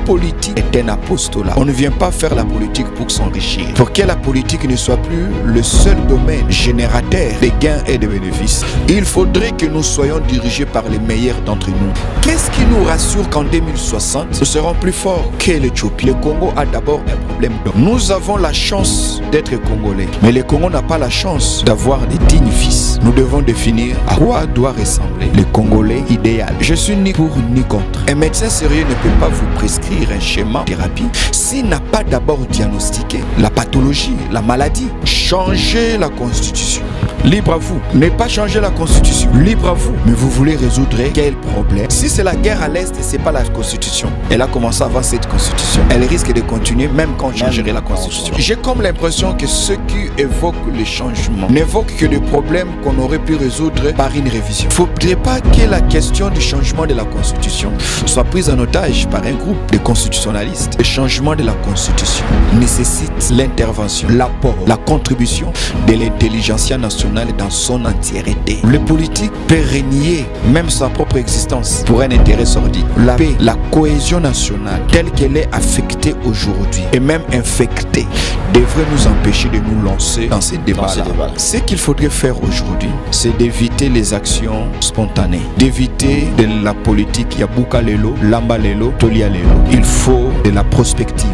politique est un apostolat. On ne vient pas faire la politique pour s'enrichir. Pour que la politique ne soit plus le seul domaine générateur des gains et des bénéfices, il faudrait que nous soyons dirigés par les meilleurs d'entre nous. Qu'est-ce qui nous rassure qu'en 2060, nous serons plus forts que l'Éthiopie? Le Congo a d'abord un problème d'eau. Nous avons la chance d'être Congolais, mais le Congo n'a pas la chance d'avoir des dignes fils. Nous devons définir à quoi doit ressembler le Congolais idéal. Je suis ni pour ni contre. Un médecin sérieux ne peut pas vous prescrire un schéma de thérapie s'il n'a pas d'abord diagnostiqué la pathologie, la maladie. Changez la constitution. Libre à vous. Ne pas changer la constitution. Libre à vous. Mais vous voulez résoudre quel problème? Si c'est la guerre à l'Est, c'est pas la constitution. Elle a commencé avant cette constitution. Elle risque de continuer même quand on changerait la constitution. J'ai comme l'impression que ceux qui évoquent les changements n'évoquent que des problèmes qu'on aurait pu résoudre par une révision. Il ne faudrait pas que la question du changement de la constitution soit prise en otage par un groupe de constitutionnalistes. Le changement de la constitution nécessite l'intervention, l'apport, la contribution de l'intelligentsia nationale dans son entièreté. Le politique peut renier même sa propre existence pour un intérêt sordide. La paix, la cohésion nationale telle qu'elle est affectée aujourd'hui et même infectée devrait nous empêcher de nous lancer dans ces débats-là. Ce qu'il faudrait faire aujourd'hui, c'est d'éviter les actions spontanées, d'éviter de la politique Yabuka Lelo, Lamba Lelo, Tolia Lelo. Il faut de la prospective.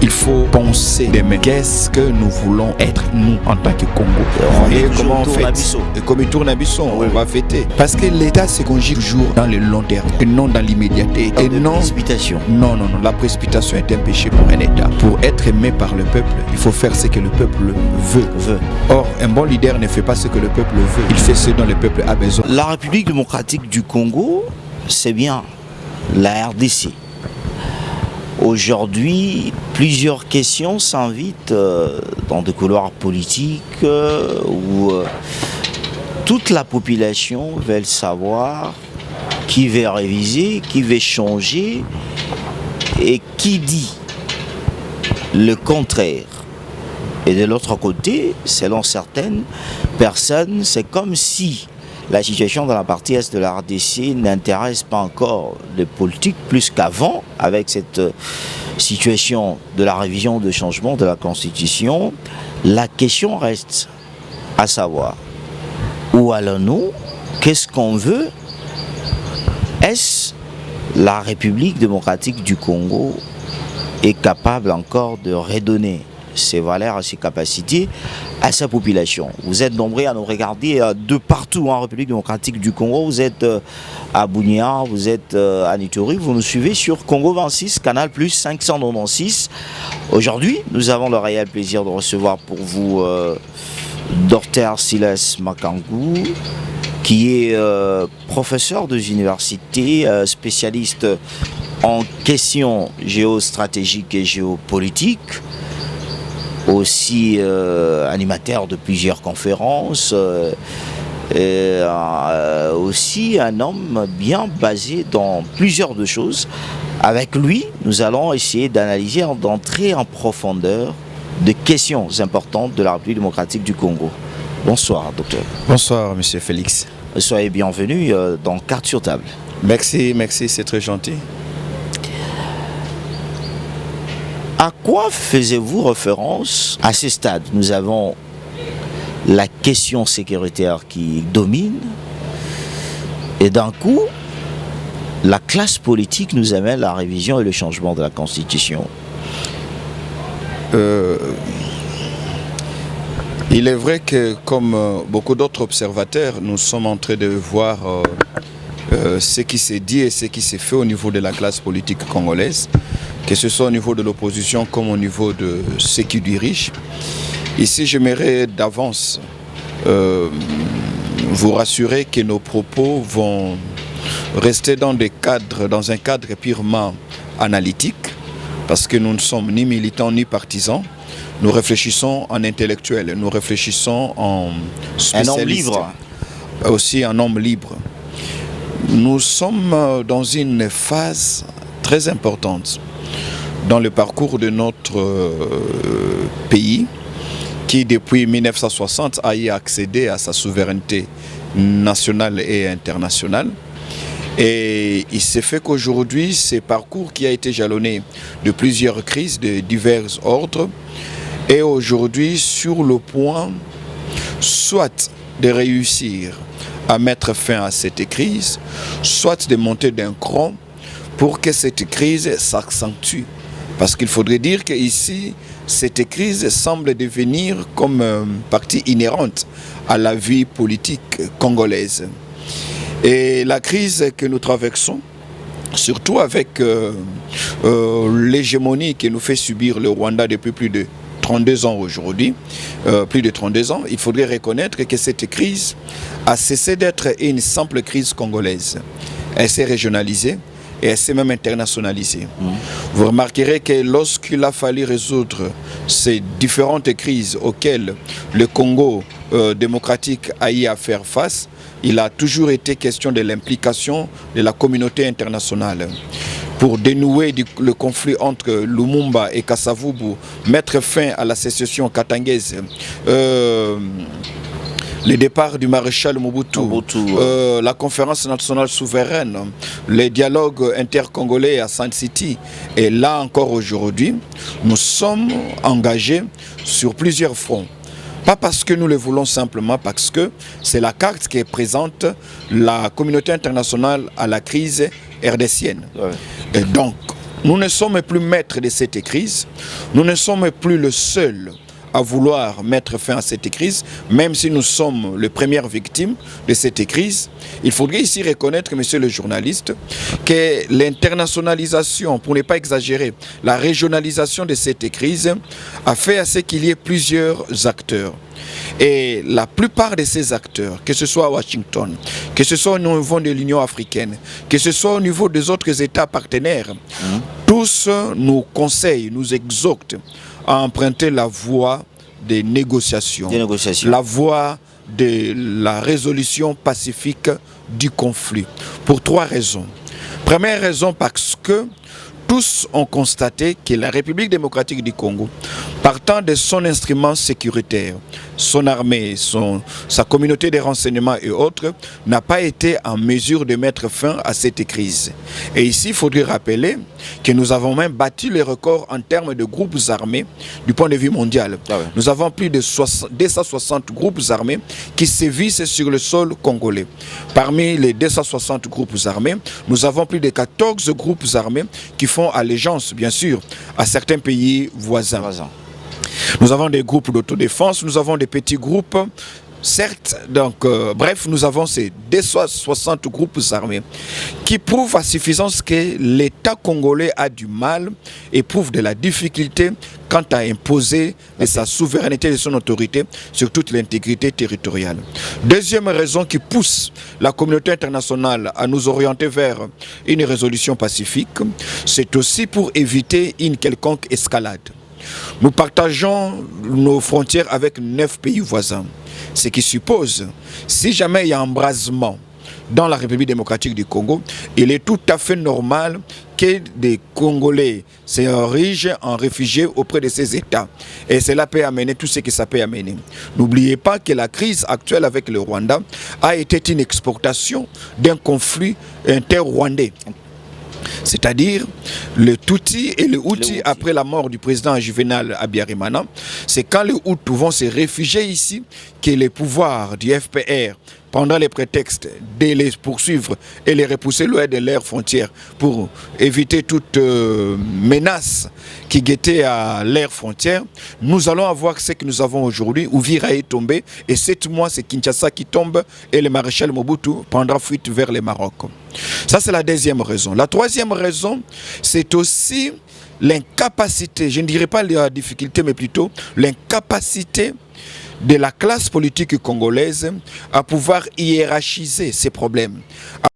Il faut penser demain. Qu'est-ce que nous voulons être, nous, en tant que Congo? Et comment on fait? Et comme il tourne à Bisson, on va fêter. Parce que l'État se conjugue toujours dans le long terme et non dans l'immédiateté. Et non, précipitation. Non. La précipitation est un péché pour un État. Pour être aimé par le peuple, il faut faire ce que le peuple veut. Or, un bon leader ne fait pas ce que le peuple veut. Il fait ce dont le peuple a besoin. La République démocratique du Congo, c'est bien la RDC. Aujourd'hui, plusieurs questions s'invitent dans des couloirs politiques où toute la population veut savoir qui veut réviser, qui veut changer et qui dit le contraire. Et de l'autre côté, selon certaines personnes, c'est comme si la situation dans la partie est de la RDC n'intéresse pas encore les politiques plus qu'avant, avec cette situation de la révision de changement de la Constitution. La question reste à savoir, où allons-nous? Qu'est-ce qu'on veut? Est-ce la République démocratique du Congo est capable encore de redonner ses valeurs et ses capacités à sa population? Vous êtes nombreux à nous regarder de partout en République démocratique du Congo. Vous êtes à Bunia, vous êtes à Nitori, vous nous suivez sur Congo 26, Canal Plus 596. Aujourd'hui, nous avons le réel plaisir de recevoir pour vous Dr Silas Makangou, qui est professeur de l'université, spécialiste en questions géostratégiques et géopolitiques, aussi animateur de plusieurs conférences, aussi un homme bien basé dans plusieurs de choses. Avec lui, nous allons essayer d'analyser, d'entrer en profondeur de questions importantes de la République démocratique du Congo. Bonsoir, docteur. Bonsoir, monsieur Félix. Soyez bienvenue dans Carte sur table. Merci, c'est très gentil. À quoi faisiez-vous référence à ce stade? Nous avons la question sécuritaire qui domine et d'un coup, la classe politique nous amène à la révision et le changement de la Constitution. Il est vrai que, comme beaucoup d'autres observateurs, nous sommes en train de voir ce qui s'est dit et ce qui s'est fait au niveau de la classe politique congolaise, que ce soit au niveau de l'opposition comme au niveau de ceux qui dirigent. Ici, j'aimerais d'avance vous rassurer que nos propos vont rester dans un cadre purement analytique, parce que nous ne sommes ni militants ni partisans. Nous réfléchissons en intellectuel, nous réfléchissons en spécialiste. Un homme libre. Aussi un homme libre. Nous sommes dans une phase très importante dans le parcours de notre pays, qui depuis 1960 a y accédé à sa souveraineté nationale et internationale. Et il s'est fait qu'aujourd'hui, ce parcours qui a été jalonné de plusieurs crises de divers ordres est aujourd'hui sur le point soit de réussir à mettre fin à cette crise, soit de monter d'un cran pour que cette crise s'accentue. Parce qu'il faudrait dire qu'ici, cette crise semble devenir comme partie inhérente à la vie politique congolaise. Et la crise que nous traversons, surtout avec l'hégémonie que nous fait subir le Rwanda depuis plus de 32 ans aujourd'hui, plus de 32 ans, il faudrait reconnaître que cette crise a cessé d'être une simple crise congolaise. Elle s'est régionalisée et elle s'est même internationalisée. Vous remarquerez que lorsqu'il a fallu résoudre ces différentes crises auxquelles le Congo démocratique a eu à faire face, il a toujours été question de l'implication de la communauté internationale. Pour dénouer le conflit entre Lumumba et Kasavubu, mettre fin à la sécession katangaise, le départ du maréchal Mobutu, la conférence nationale souveraine, les dialogues intercongolais à Sun City. Et là encore aujourd'hui, nous sommes engagés sur plusieurs fronts. Pas parce que nous le voulons simplement, parce que c'est la carte qui présente la communauté internationale à la crise rdcienne. Et donc, nous ne sommes plus maîtres de cette crise, nous ne sommes plus le seul à vouloir mettre fin à cette crise, même si nous sommes les premières victimes de cette crise. Il faudrait ici reconnaître, monsieur le journaliste, que l'internationalisation, pour ne pas exagérer, la régionalisation de cette crise a fait à ce qu'il y ait plusieurs acteurs. Et la plupart de ces acteurs, que ce soit à Washington, que ce soit au niveau de l'Union africaine, que ce soit au niveau des autres États partenaires, tous nous conseillent, nous exhortent à emprunter la voie des négociations, la voie de la résolution pacifique du conflit. Pour trois raisons. Première raison, parce que tous ont constaté que la République démocratique du Congo, partant de son instrument sécuritaire, son armée, sa communauté de renseignement et autres, n'a pas été en mesure de mettre fin à cette crise. Et ici, il faudrait rappeler que nous avons même battu les records en termes de groupes armés du point de vue mondial. Nous avons plus de 260 groupes armés qui sévissent sur le sol congolais. Parmi les 260 groupes armés, nous avons plus de 14 groupes armés qui font allégeance, bien sûr, à certains pays voisins. Nous avons des groupes d'autodéfense, nous avons des petits groupes, certes, donc, bref, nous avons ces 260 groupes armés qui prouvent à suffisance que l'État congolais a du mal, éprouve de la difficulté quant à imposer de sa souveraineté et de son autorité sur toute l'intégrité territoriale. Deuxième raison qui pousse la communauté internationale à nous orienter vers une résolution pacifique, c'est aussi pour éviter une quelconque escalade. Nous partageons nos frontières avec 9 pays voisins, ce qui suppose, si jamais il y a embrasement dans la République démocratique du Congo, il est tout à fait normal que des Congolais s'érigent en réfugiés auprès de ces États. Et cela peut amener tout ce que ça peut amener. N'oubliez pas que la crise actuelle avec le Rwanda a été une exportation d'un conflit inter-rwandais. C'est-à-dire le Tutsi et le Hutu après la mort du président Juvenal Habyarimana. C'est quand les Hutus vont se réfugier ici que les pouvoirs du FPR prendra les prétextes de les poursuivre et les repousser loin de leurs frontières pour éviter toute menace qui guettait à leurs frontières. Nous allons avoir ce que nous avons aujourd'hui, où Uvira est tombé et 7 mois c'est Kinshasa qui tombe et le maréchal Mobutu prendra fuite vers le Maroc. Ça c'est la deuxième raison. La troisième raison, c'est aussi l'incapacité, je ne dirais pas la difficulté, mais plutôt l'incapacité de la classe politique congolaise à pouvoir hiérarchiser ces problèmes, à